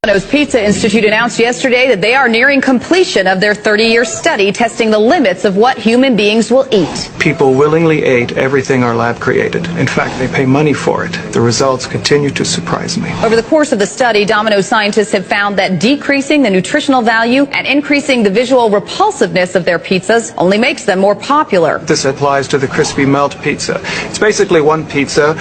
Domino's Pizza Institute announced yesterday that they are nearing completion of their 30-year study testing the limits of what human beings will eat. People willingly ate everything our lab created. In fact, they pay money for it. The results continue to surprise me. Over the course of the study, Domino's scientists have found that decreasing the nutritional value and increasing the visual repulsiveness of their pizzas only makes them more popular. This applies to the crispy melt pizza. It's basically one pizza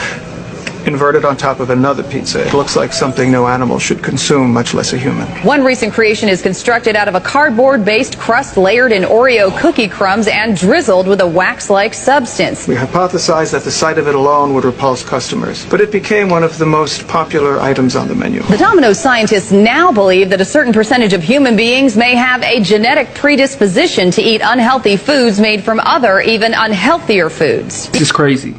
inverted on top of another pizza. It looks like something no animal should consume, much less a human. One recent creation is constructed out of a cardboard-based crust layered in Oreo cookie crumbs and drizzled with a wax-like substance. We hypothesized that the sight of it alone would repulse customers, but it became one of the most popular items on the menu. The Domino's scientists now believe that a certain percentage of human beings may have a genetic predisposition to eat unhealthy foods made from other, even unhealthier foods. It's crazy.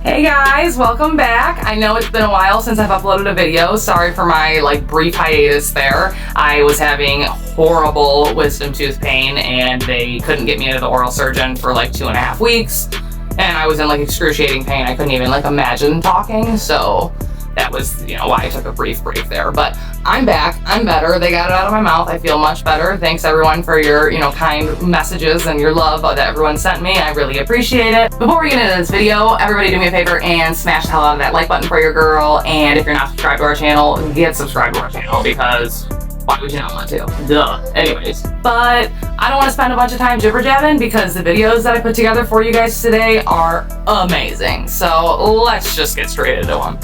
Hey guys, welcome back. I know it's been a while since I've uploaded a video. Sorry for my brief hiatus there. I was having horrible wisdom tooth pain and they couldn't get me into the oral surgeon for 2.5 weeks. And I was in excruciating pain. I couldn't even imagine talking. So that was, why I took a brief break there. But I'm back. I'm better. They got it out of my mouth. I feel much better. Thanks everyone for your, kind messages and your love that everyone sent me. I really appreciate it. Before we get into this video, everybody do me a favor and smash the hell out of that like button for your girl. And if you're not subscribed to our channel, get subscribed to our channel because why would you not want to? Duh. Anyways, but I don't want to spend a bunch of time jibber-jabbing because the videos that I put together for you guys today are amazing. So let's just get straight into them.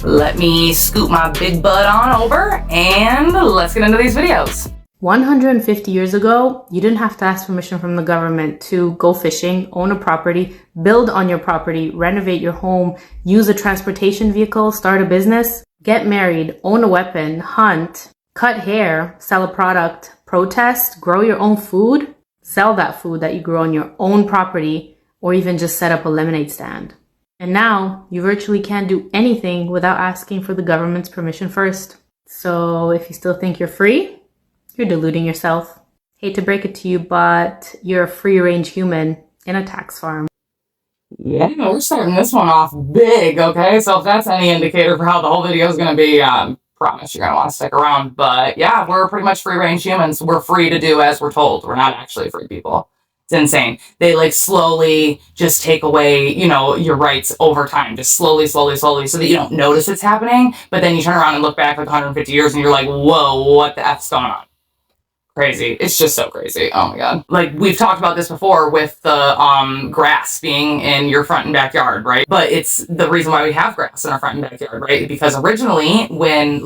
Let me scoot my big butt on over and let's get into these videos. 150 years ago, you didn't have to ask permission from the government to go fishing, own a property, build on your property, renovate your home, use a transportation vehicle, start a business, get married, own a weapon, hunt, cut hair, sell a product, protest, grow your own food, sell that food that you grew on your own property, or even just set up a lemonade stand. And now, you virtually can't do anything without asking for the government's permission first. So if you still think you're free, you're deluding yourself. Hate to break it to you, but you're a free-range human in a tax farm. Yeah, we're starting this one off big, okay? So if that's any indicator for how the whole video is going to be, promise you're going to want to stick around. But yeah, we're pretty much free-range humans. We're free to do as we're told. We're not actually free people. It's insane. They slowly just take away, your rights over time, just slowly, so that you don't notice it's happening. But then you turn around and look back 150 years and you're like, whoa, what the F's going on? Crazy. It's just so crazy. Oh my God. We've talked about this before with the grass being in your front and backyard, right? But it's the reason why we have grass in our front and backyard, right? Because originally when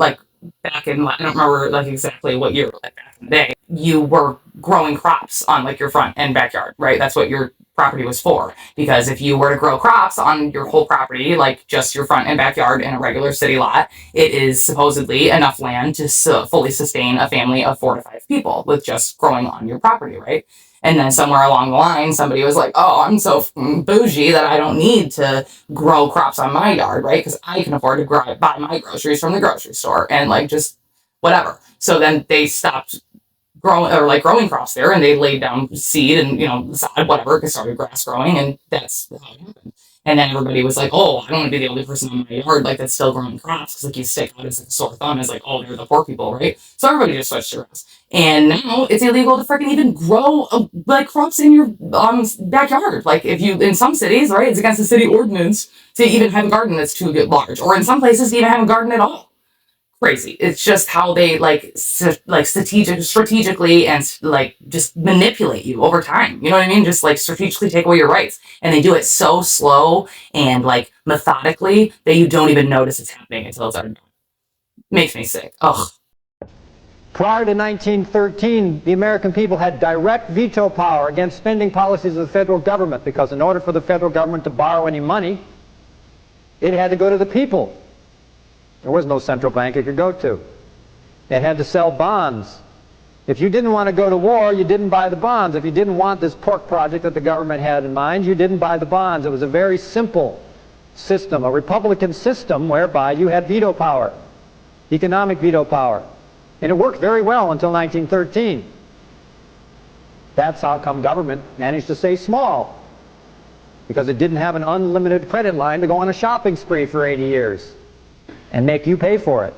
back in, I don't remember exactly what year, back in the day, you were growing crops on your front and backyard, right? That's what your property was for. Because if you were to grow crops on your whole property, just your front and backyard in a regular city lot, it is supposedly enough land to fully sustain a family of 4 to 5 people with just growing on your property, right? And then somewhere along the line, somebody was like, oh, I'm so bougie that I don't need to grow crops on my yard, right? Because I can afford to buy my groceries from the grocery store and just whatever. So then they stopped growing crops there and they laid down seed and, sod, whatever, because started grass growing, and that's how it happened. And then everybody was like, oh, I don't want to be the only person in my yard that's still growing crops, because you stick out as a sore thumb as oh, they're the poor people, right? So everybody just switched to grass. And now it's illegal to freaking even grow crops in your backyard. If you, in some cities, right, it's against the city ordinance to even have a garden that's too large, or in some places to even have a garden at all. Crazy. It's just how they strategically and just manipulate you over time. You know what I mean? Just strategically take away your rights, and they do it so slow and methodically that you don't even notice it's happening until it's already done. Makes me sick. Ugh. Prior to 1913, the American people had direct veto power against spending policies of the federal government, because in order for the federal government to borrow any money, it had to go to the people. There was no central bank it could go to. It had to sell bonds. If you didn't want to go to war, you didn't buy the bonds. If you didn't want this pork project that the government had in mind, you didn't buy the bonds. It was a very simple system, a Republican system whereby you had veto power, economic veto power. And it worked very well until 1913. That's how come government managed to stay small, because it didn't have an unlimited credit line to go on a shopping spree for 80 years and make you pay for it.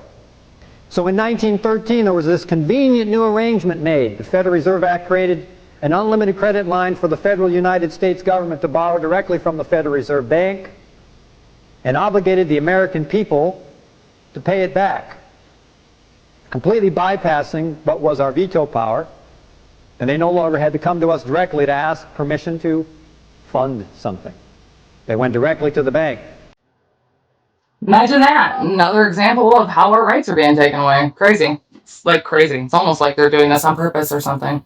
So in 1913, there was this convenient new arrangement made. The Federal Reserve Act created an unlimited credit line for the federal United States government to borrow directly from the Federal Reserve Bank and obligated the American people to pay it back, completely bypassing what was our veto power, and they no longer had to come to us directly to ask permission to fund something. They went directly to the bank. Imagine that. Another example of how our rights are being taken away. Crazy. It's like crazy. It's almost like they're doing this on purpose or something.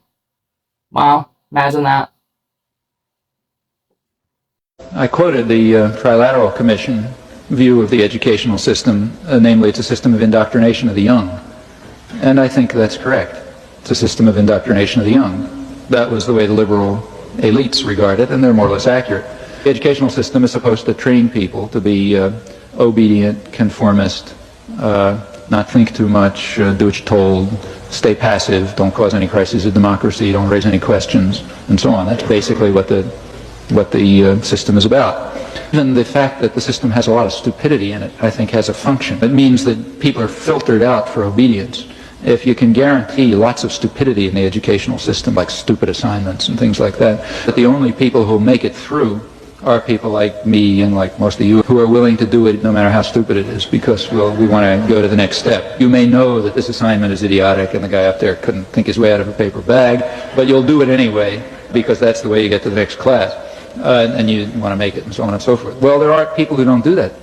Wow. Imagine that. I quoted the Trilateral Commission view of the educational system, namely it's a system of indoctrination of the young. And I think that's correct. It's a system of indoctrination of the young. That was the way the liberal elites regard it, and they're more or less accurate. The educational system is supposed to train people to be obedient, conformist, not think too much, do what you're told, stay passive, don't cause any crises of democracy, don't raise any questions, and so on. That's basically what the system is about. Even the fact that the system has a lot of stupidity in it, I think, has a function. It means that people are filtered out for obedience. If you can guarantee lots of stupidity in the educational system, like stupid assignments and things like that the only people who make it through are people like me and like most of you who are willing to do it no matter how stupid it is because, well, we want to go to the next step. You may know that this assignment is idiotic and the guy up there couldn't think his way out of a paper bag, but you'll do it anyway because that's the way you get to the next class. And you want to make it and so on and so forth. Well, there are people who don't do that.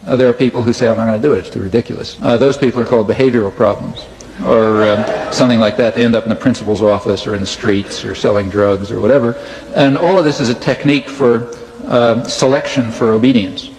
There are people who say, I'm not going to do it, it's too ridiculous. Those people are called behavioral problems or something like that. They end up in the principal's office or in the streets or selling drugs or whatever. And all of this is a technique for selection for obedience.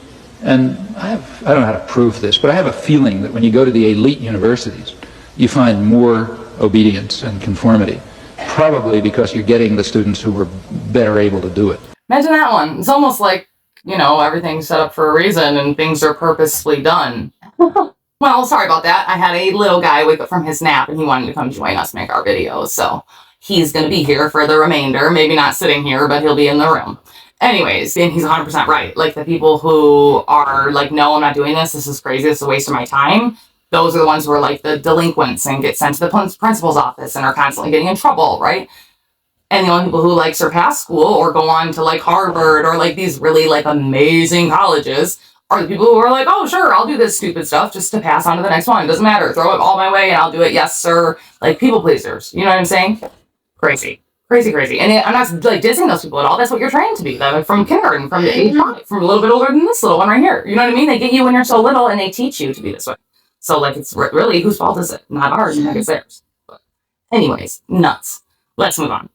And I don't know how to prove this, but I have a feeling that when you go to the elite universities, you find more obedience and conformity, probably because you're getting the students who were better able to do it. Imagine that one. It's almost like, you know, everything's set up for a reason and things are purposefully done. Well, sorry about that. I had a little guy wake up from his nap and he wanted to come join us make our videos. So he's going to be here for the remainder. Maybe not sitting here, but he'll be in the room. Anyways, and he's 100% right. Like the people who are like, no, I'm not doing this. This is crazy. This is a waste of my time. Those are the ones who are like the delinquents and get sent to the principal's office and are constantly getting in trouble, right? And the only people who like surpass school or go on to like Harvard or like these really like amazing colleges are the people who are like, oh, sure, I'll do this stupid stuff just to pass on to the next one. It doesn't matter. Throw it all my way and I'll do it. Yes, sir. Like people pleasers. You know what I'm saying? Crazy. Crazy, crazy. And I'm not like dissing those people at all. That's what you're trained to be. Like, from kindergarten, from the age 5, from a little bit older than this little one right here. You know what I mean? They get you when you're so little and they teach you to be this way. So like it's really, whose fault is it? Not ours. I think it's theirs. But anyways, nuts. Let's move on.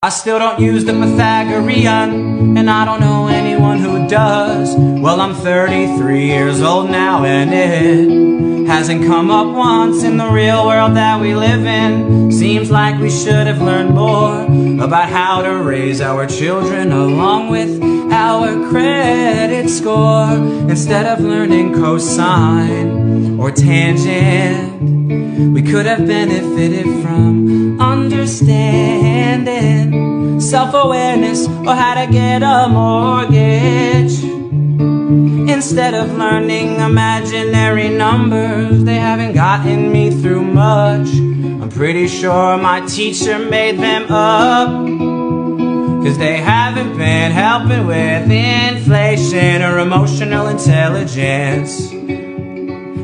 I still don't use the Pythagorean, and I don't know anyone who does. Well, I'm 33 years old now, and it hasn't come up once in the real world that we live in. Seems like we should have learned more about how to raise our children along with our credit score, instead of learning cosine or tangent. We could have benefited from understanding self-awareness or how to get a mortgage. Instead of learning imaginary numbers, they haven't gotten me through much. I'm pretty sure my teacher made them up, 'cause they haven't been helping with inflation or emotional intelligence.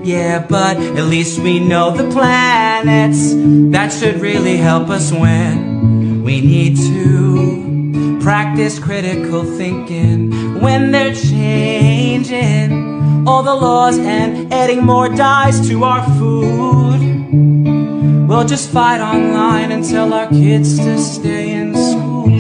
Yeah, but at least we know the planets. That should really help us when we need to practice critical thinking when they're changing all the laws and adding more dyes to our food. We'll just fight online and tell our kids to stay in school.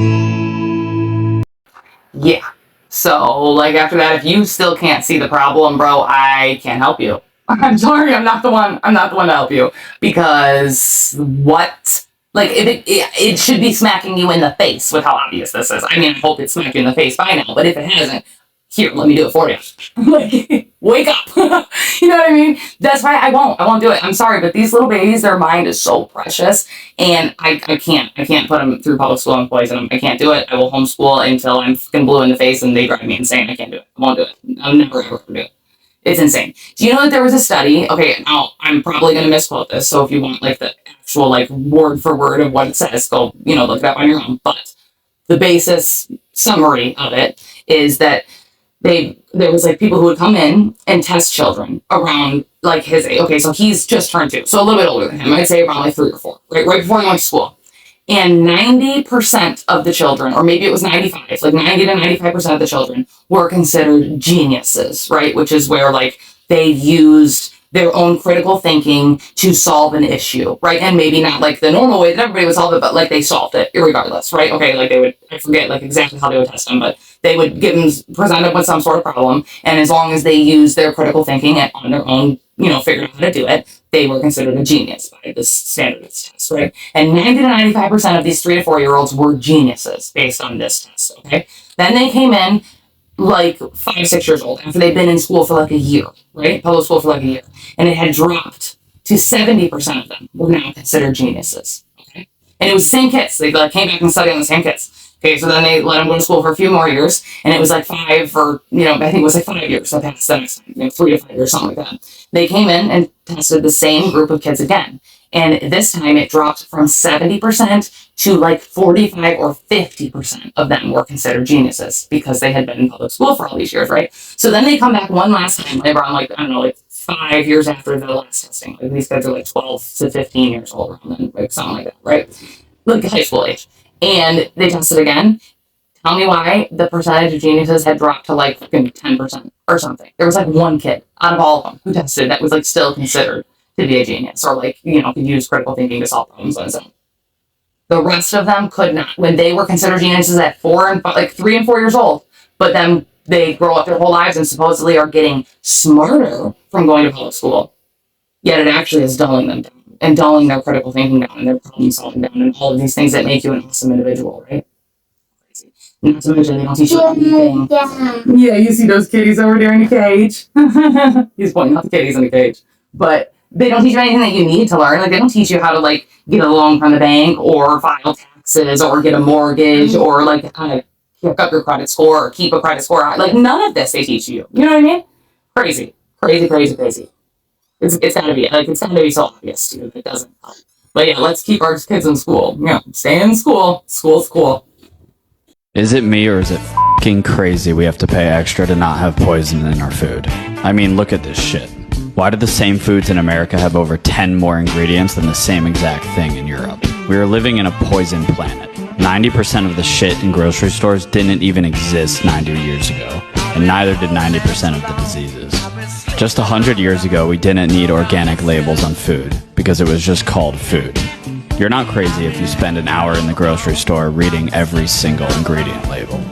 Yeah. So, like, after that, if you still can't see the problem, bro, I can't help you. I'm sorry, I'm not the one to help you. Because what? Like, it should be smacking you in the face with how obvious this is. I mean, I hope it's smacked you in the face by now, but if it hasn't, here, let me do it for you. Like, wake up. You know what I mean? That's why I won't do it. I'm sorry, but these little babies, their mind is so precious, and I can't put them through public school and poison them. I can't do it. I will homeschool until I'm fucking blue in the face and they drive me insane. I can't do it. I won't do it. I'll never ever do it. It's insane. Do you know that there was a study? Okay, now I'm probably going to misquote this, so if you want like the actual like word for word of what it says, go, look it up on your own. But the basis summary of it is that there was like people who would come in and test children around like his age. Okay, so he's just turned 2, so a little bit older than him. I'd say around like 3 or 4, right before he went to school. And 90% of the children, or maybe it was 95, like 90 to 95% of the children were considered geniuses, right? Which is where like they used their own critical thinking to solve an issue, right? And maybe not like the normal way that everybody would solve it, but like they solved it irregardless, right? Okay, like they would, I forget like exactly how they would test them, but they would present them with some sort of problem. And as long as they used their critical thinking and on their own, figured out how to do it, they were considered a genius by this standardized test, right? And 90 to 95% of these 3 to 4-year-olds were geniuses based on this test, okay? Then they came in like 5, 6 years old after they'd been in school for like a year, right? Public school for like a year. And it had dropped to 70% of them were now considered geniuses, okay? And it was the same kids. They came back and studied on the same kids. Okay, so then they let them go to school for a few more years, and it was like 5 or, I think it was like 5 years that passed the next time, 3 to 5 years, something like that. They came in and tested the same group of kids again. And this time it dropped from 70% to like 45 or 50% of them were considered geniuses because they had been in public school for all these years, right? So then they come back one last time, around like, 5 years after the last testing. Like these kids are like 12 to 15 years old, around then, like something like that, right? Like high school age. And they tested again. Tell me why the percentage of geniuses had dropped to like fucking 10% or something. There was like one kid out of all of them who tested that was like still considered to be a genius or like, could use critical thinking to solve problems on his own. The rest of them could not. When they were considered geniuses at 3 and 4 years old, but then they grow up their whole lives and supposedly are getting smarter from going to public school. Yet it actually is dulling them down. And dulling their critical thinking down and their problem solving down and all of these things that make you an awesome individual, right? Crazy. Not to mention they don't teach you anything. Yeah, you see those kitties over there in the cage. He's pointing out the kitties in the cage. But they don't teach you anything that you need to learn. Like they don't teach you how to like get a loan from the bank or file taxes or get a mortgage or like how to pick up your credit score or keep a credit score. Like none of this they teach you. You know what I mean? Crazy. It's gotta be it's gotta be so obvious too if it doesn't help. But yeah, let's keep our kids in school. Stay in school. School's cool. Is it me or is it f***ing crazy we have to pay extra to not have poison in our food? I mean, look at this shit. Why do the same foods in America have over 10 more ingredients than the same exact thing in Europe? We are living in a poison planet. 90% of the shit in grocery stores didn't even exist 90 years ago, and neither did 90% of the diseases. Just 100 years ago, we didn't need organic labels on food because it was just called food. You're not crazy if you spend an hour in the grocery store reading every single ingredient label.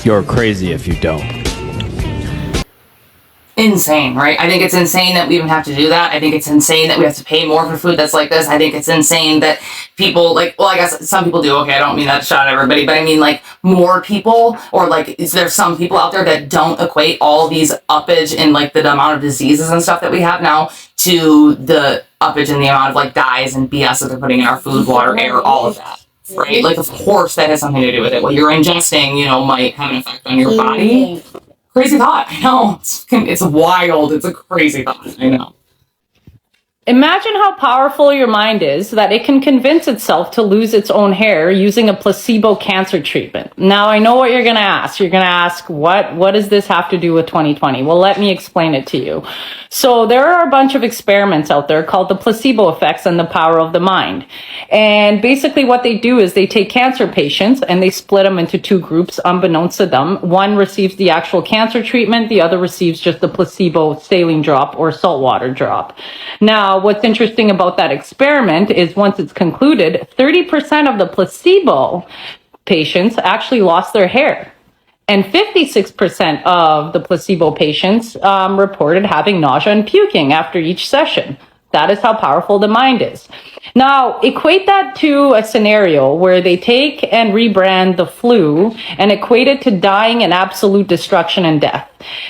You're crazy if you don't. Insane, right? I think it's insane that we even have to do that. I think it's insane that we have to pay more for food that's like this. I think it's insane that people I guess some people do. Okay, I don't mean that to shout at everybody, but I mean like more people or like there's some people out there that don't equate all these uppage in like the amount of diseases and stuff that we have now to the uppage in the amount of like dyes and BS that they're putting in our food, water, air, all of that. Right? Like of course that has something to do with it. What you're ingesting, might have an effect on your body. Crazy thought. I know. It's wild. It's a crazy thought. I know. Imagine how powerful your mind is that it can convince itself to lose its own hair using a placebo cancer treatment. Now, I know what you're going to ask. You're going to ask, what does this have to do with 2020? Well, let me explain it to you. So there are a bunch of experiments out there called the placebo effects and the power of the mind. And basically what they do is they take cancer patients and they split them into 2 groups unbeknownst to them. One receives the actual cancer treatment. The other receives just the placebo saline drop or saltwater drop. Now, what's interesting about that experiment is once it's concluded, 30% of the placebo patients actually lost their hair. And 56% of the placebo patients reported having nausea and puking after each session. That is how powerful the mind is. Now, equate that to a scenario where they take and rebrand the flu and equate it to dying and absolute destruction and death.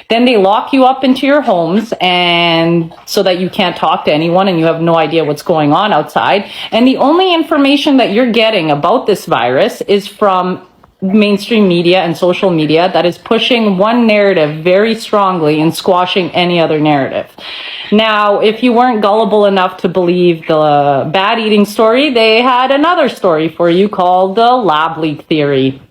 Then they lock you up into your homes and so that you can't talk to anyone and you have no idea what's going on outside. And the only information that you're getting about this virus is from mainstream media and social media that is pushing one narrative very strongly and squashing any other narrative. Now, if you weren't gullible enough to believe the bad eating story, they had another story for you called the lab leak theory.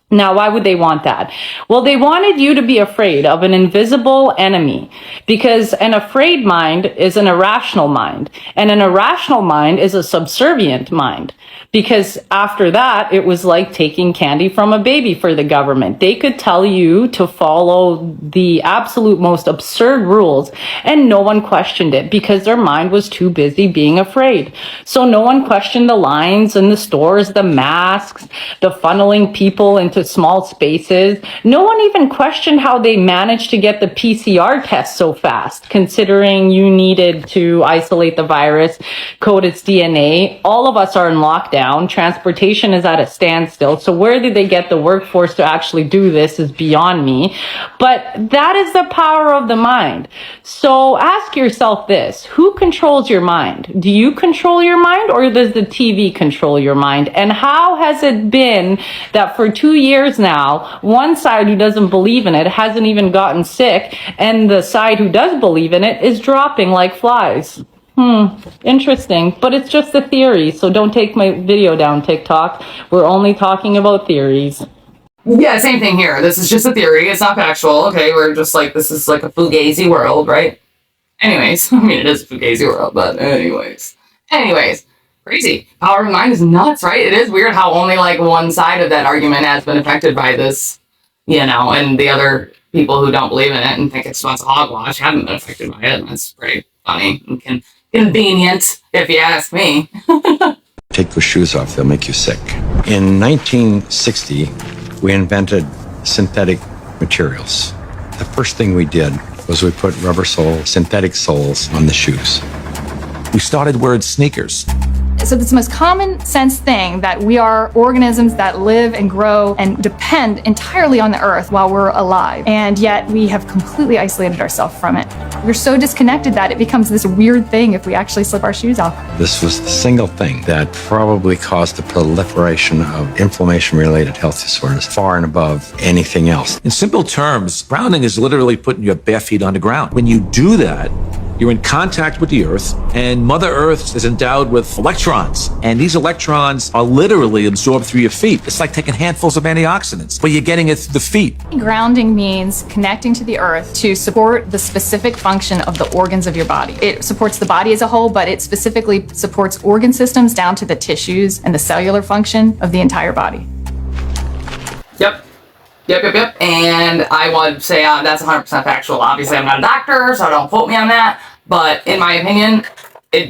Now, why would they want that? Well, they wanted you to be afraid of an invisible enemy, because an afraid mind is an irrational mind, and an irrational mind is a subservient mind. Because after that, it was like taking candy from a baby for the government. They could tell you to follow the absolute most absurd rules, and no one questioned it because their mind was too busy being afraid. So no one questioned the lines in the stores, the masks, the funneling people into small spaces. No one even questioned how they managed to get the PCR test so fast, considering you needed to isolate the virus, code its DNA. All of us are in lockdown. Transportation is at a standstill. So where did they get the workforce to actually do this is beyond me. But that is the power of the mind. So ask yourself this: who controls your mind? Do you control your mind, or does the TV control your mind? And how has it been that for 2 years now, one side who doesn't believe in it hasn't even gotten sick, and the side who does believe in it is dropping like flies? Interesting, but it's just a theory, so don't take my video down, TikTok. We're only talking about theories. Yeah, same thing here. This is just a theory. It's not factual. Okay, we're just like, this is like a fugazi world, right? Anyways, I mean, it is a fugazi world, but anyways, crazy. Power of the mind is nuts, right? It is weird how only like one side of that argument has been affected by this, you know, and the other people who don't believe in it and think it's a bunch of hogwash haven't been affected by it. And that's pretty funny and convenient, if you ask me. Take those shoes off, they'll make you sick. In 1960, we invented synthetic materials. The first thing we did was we put rubber soles, synthetic soles on the shoes. We started wearing sneakers. So it's the most common sense thing that we are organisms that live and grow and depend entirely on the earth while we're alive. And yet we have completely isolated ourselves from it. We're so disconnected that it becomes this weird thing if we actually slip our shoes off. This was the single thing that probably caused the proliferation of inflammation-related health disorders far and above anything else. In simple terms, grounding is literally putting your bare feet on the ground. When you do that, you're in contact with the earth, and Mother Earth is endowed with electrons. And these electrons are literally absorbed through your feet. It's like taking handfuls of antioxidants, but you're getting it through the feet. Grounding means connecting to the earth to support the specific function of the organs of your body. It supports the body as a whole, but it specifically supports organ systems down to the tissues and the cellular function of the entire body. Yep. And I would say that's 100% factual. Obviously, I'm not a doctor, so don't quote me on that. But in my opinion,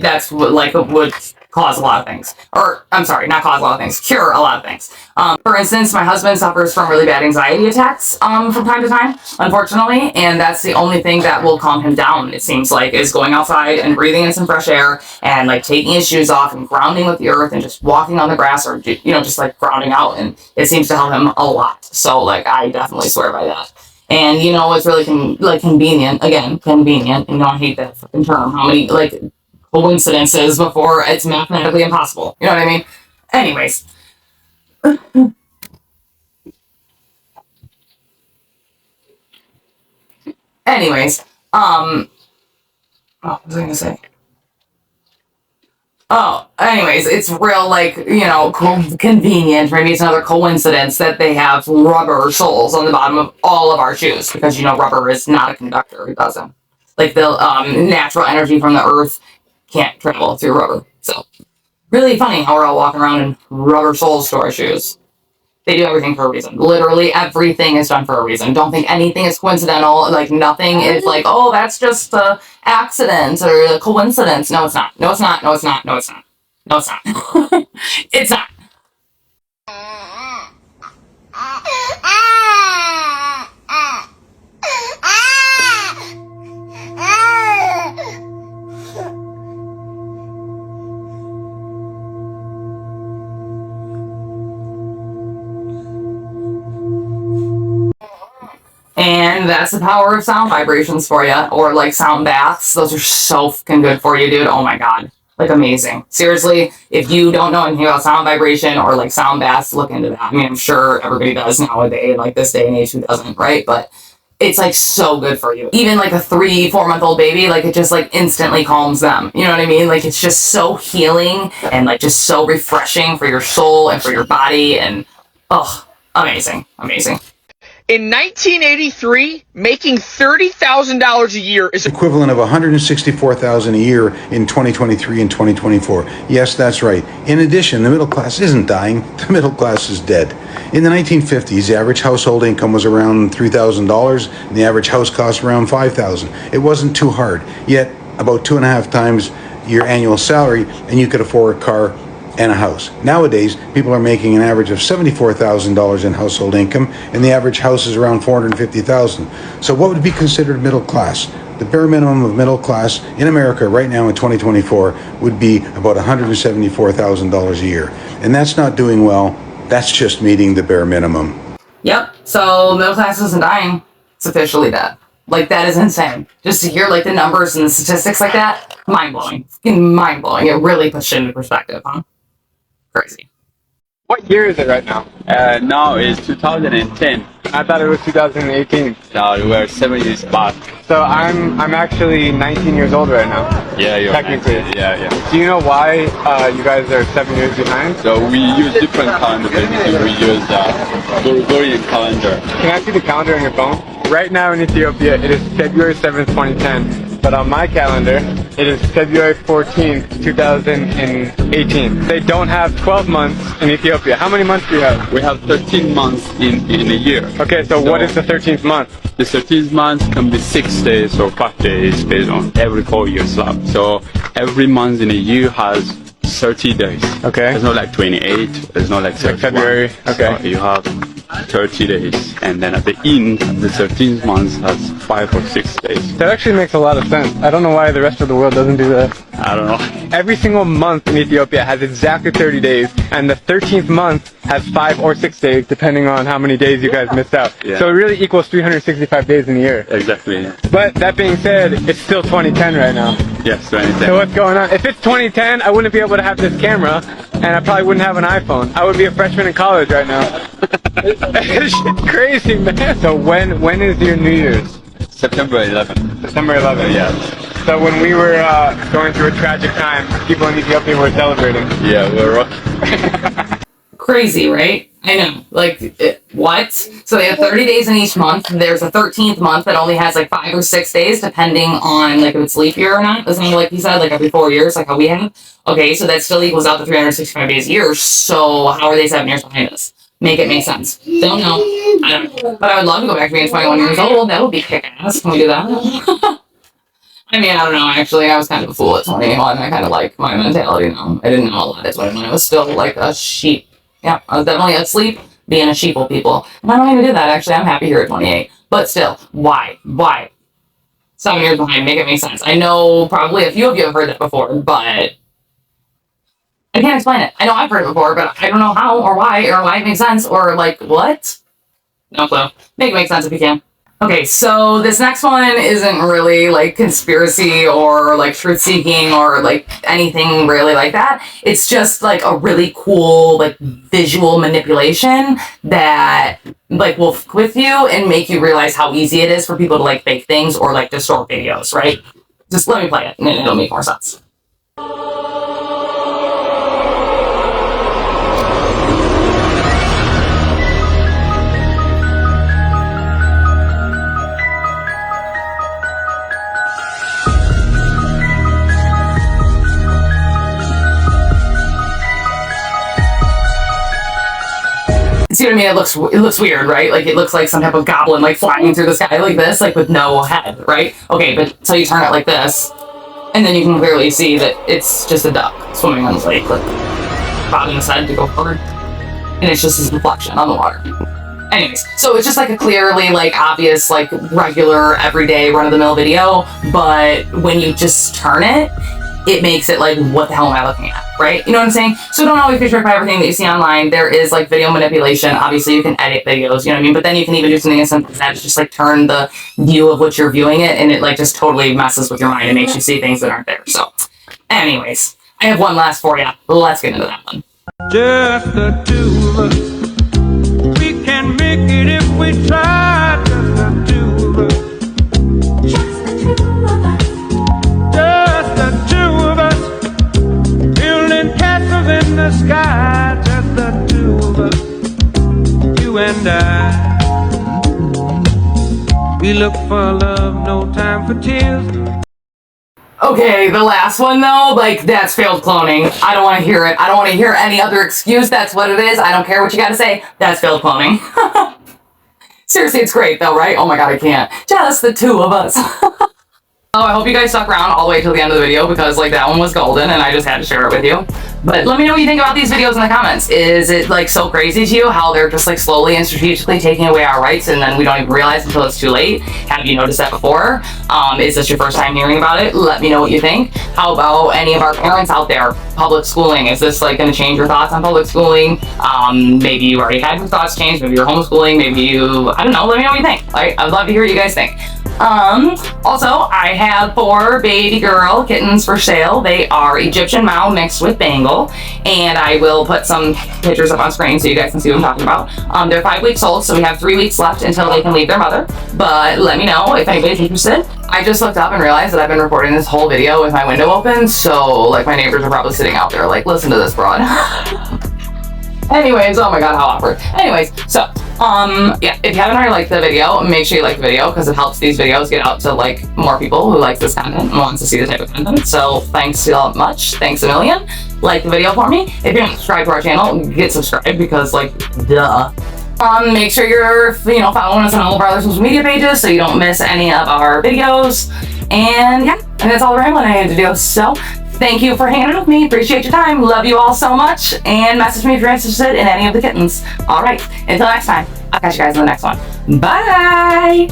that's what would cause a lot of things. Or, I'm sorry, not cause a lot of things, cure a lot of things. For instance, my husband suffers from really bad anxiety attacks from time to time, unfortunately, and that's the only thing that will calm him down, it seems like, is going outside and breathing in some fresh air and like taking his shoes off and grounding with the earth and just walking on the grass, or, you know, just like grounding out, and it seems to help him a lot. So, like, I definitely swear by that. And, you know, it's really convenient, and I hate that fucking term, how many, like, coincidences before it's mathematically impossible. You know what I mean? Anyways. What was I gonna say? Anyways, it's real, like, you know, convenient. Maybe it's another coincidence that they have rubber soles on the bottom of all of our shoes, because, you know, rubber is not a conductor. It doesn't. Like, the natural energy from the earth can't travel through rubber. So, really funny how we're all walking around in rubber soles to our shoes. They do everything for a reason. Literally everything is done for a reason. Don't think anything is coincidental. Like, nothing is like, oh, that's just an accident or a coincidence. No, it's not. No, it's not. No, it's not. No, it's not. No, it's not. It's not. And that's the power of sound vibrations for you, or like sound baths. Those are so fucking good for you, dude. Oh my god. Like, amazing. Seriously, if you don't know anything about sound vibration or like sound baths, look into that. I mean, I'm sure everybody does nowadays, like this day and age, who doesn't, right? But it's like so good for you. Even like a 3-4 month old baby, like it just like instantly calms them. You know what I mean? Like it's just so healing and like just so refreshing for your soul and for your body. And oh, amazing, amazing. In 1983, making $30,000 a year is equivalent of $164,000 a year in 2023 and 2024. Yes, that's right. In addition, the middle class isn't dying. The middle class is dead. In the 1950s, the average household income was around $3,000, and the average house cost around $5,000. It wasn't too hard. Yet, about 2.5 times your annual salary, and you could afford a car and a house. Nowadays, people are making an average of $74,000 in household income, and the average house is around $450,000. So what would be considered middle class? The bare minimum of middle class in America right now in 2024 would be about $174,000 a year. And that's not doing well. That's just meeting the bare minimum. Yep. So middle class isn't dying. It's officially dead. Like, that is insane. Just to hear like the numbers and the statistics like that, mind-blowing. Fucking mind-blowing. It really puts shit into perspective, huh? Crazy. What year is it right now? Now it's 2010. I thought it was 2018. No, we're 7 years back. So I'm actually 19 years old right now. Yeah, you're technically. 19. Yeah. Do you know why you guys are 7 years behind? So we use different calendar. Basically, we use Gregorian calendar. Can I see the calendar on your phone? Right now in Ethiopia, it is February 7th, 2010. But on my calendar, it is February 14th, 2018. They don't have 12 months in Ethiopia. How many months do you have? We have 13 months in a year. Okay, so what is the 13th month? The 13th month can be 6 days or 5 days based on every 4 years slab. So every month in a year has 30 days. Okay. It's not like 28. It's not like 31. February. Okay. So you have 30 days, and then at the end, the 13th month has 5 or 6 days. That actually makes a lot of sense. I don't know why the rest of the world doesn't do that. I don't know. Every single month in Ethiopia has exactly 30 days, and the 13th month has 5 or 6 days, depending on how many days you guys missed out. Yeah. So it really equals 365 days in a year. Exactly. Yeah. But that being said, it's still 2010 right now. Yes, 2010. So what's going on? If it's 2010, I wouldn't be able to have this camera, and I probably wouldn't have an iPhone. I would be a freshman in college right now. This shit's crazy, man. So when is your New Year's? September 11th. September 11th, yeah. So when we were going through a tragic time, people in Ethiopia were celebrating. Yeah, we're Crazy, right? I know. Like, what? So they have 30 days in each month. There's a 13th month that only has like 5 or 6 days, depending on like if it's leap year or not. Isn't it like you said, like every 4 years, like how we have? Okay, so that still equals out to 365 days a year. So how are they 7 years behind us? Make it make sense. Don't know. I don't know. But I would love to go back to being 21 years old. That would be kick-ass. Can we do that? I mean, I don't know, actually. I was kind of a fool at 21. I kind of like my mentality now. I didn't know a lot at 21. I was still like a sheep. Yeah, I was definitely asleep, being a sheeple people. And I don't even do that, actually. I'm happy here at 28. But still, why? Why? 7 years behind. Make it make sense. I know probably a few of you have heard that before, but I can't explain it. I know I've heard it before, but I don't know how or why it makes sense or like what? No clue. Make it make sense if you can. Okay, so this next one isn't really like conspiracy or like truth seeking or like anything really like that. It's just like a really cool like visual manipulation that like will fuck with you and make you realize how easy it is for people to like fake things or like distort videos, right? Just let me play it and it'll make more sense. See what I mean? It looks weird, right? Like it looks like some type of goblin like flying through the sky like this, like with no head, right? Okay, but so you turn it like this, and then you can clearly see that it's just a duck swimming on the lake, like bobbing its head to go forward, and it's just his reflection on the water. Anyways, so it's just like a clearly like obvious like regular everyday run-of-the-mill video, but when you just turn it, it makes it like, what the hell am I looking at, right? You know what I'm saying? So don't always be tricked by everything that you see online. There is like video manipulation. Obviously, you can edit videos, you know what I mean? But then you can even do something as simple as that. It's just like turn the view of what you're viewing it, and it like just totally messes with your mind and makes you see things that aren't there. So anyways, I have one last for you. Let's get into that one. Just the two of us. We can make it if we try. Just the two of us. Just the two of us. Just the two of us. Building castles in the sky. Just the two of us. You and I. We look for love, no time for tears. Okay, the last one though, like, that's failed cloning. I don't want to hear it. I don't want to hear any other excuse. That's what it is. I don't care what you got to say. That's failed cloning. Seriously, it's great though, right? Oh my god, I can't. Just the two of us. Oh, I hope you guys stuck around all the way till the end of the video because, like, that one was golden and I just had to share it with you. But let me know what you think about these videos in the comments. Is it, like, so crazy to you how they're just, like, slowly and strategically taking away our rights and then we don't even realize until it's too late? Have you noticed that before? Is this your first time hearing about it? Let me know what you think. How about any of our parents out there? Public schooling. Is this, like, going to change your thoughts on public schooling? Maybe you already had your thoughts changed. Maybe you're homeschooling. Maybe you... I don't know. Let me know what you think. I'd love to hear what you guys think. Also, I have 4 baby girl kittens for sale. They are Egyptian Mau mixed with Bengal, and I will put some pictures up on screen so you guys can see what I'm talking about. They're 5 weeks old, so we have 3 weeks left until they can leave their mother, but let me know if anybody's interested. I just looked up and realized that I've been recording this whole video with my window open, so, like, my neighbors are probably sitting out there like, listen to this broad. Anyways, oh my god, how awkward. Anyways, so, yeah, if you haven't already liked the video, make sure you like the video because it helps these videos get out to, like, more people who like this content and wants to see this type of content. So, thanks so much. Thanks a million. Like the video for me. If you're not subscribed to our channel, get subscribed because, like, duh. Make sure you're, following us on all of our other social media pages so you don't miss any of our videos. And, yeah, and that's all the rambling I had to do. So, thank you for hanging out with me. Appreciate your time. Love you all so much. And message me if you're interested in any of the kittens. All right. Until next time. I'll catch you guys in the next one. Bye.